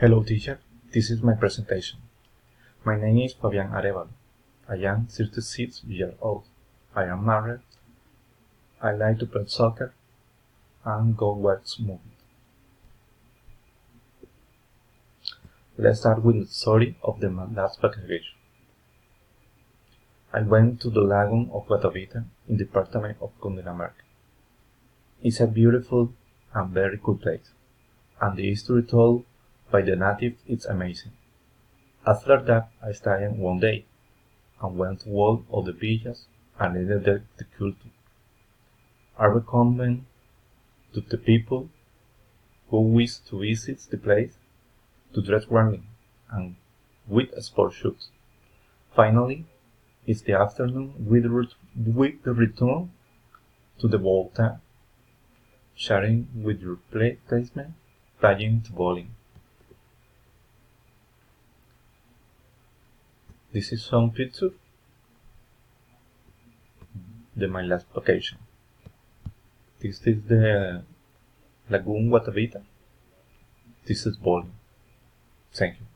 Hello teacher, this is my presentation. My name is Fabian Arevalo. I am 36 years old. I am married. I like to play soccer and go watch movies. Let's start with the story of the last vacation. I went to the lagoon of Guatavita in the department of Cundinamarca. It's a beautiful and very cool place, and the history told by the natives is amazing. After that, I stayed one day and went to all of the beaches and learned the culture. I recommend to the people who wish to visit the place to dress warmly and with sport shoes. Finally, it's the afternoon with the return to the ball time, sharing with your placement, playing to bowling. This is some picture of my last vacation. This is the Lagoon Guatavita. This is bowling. Thank you.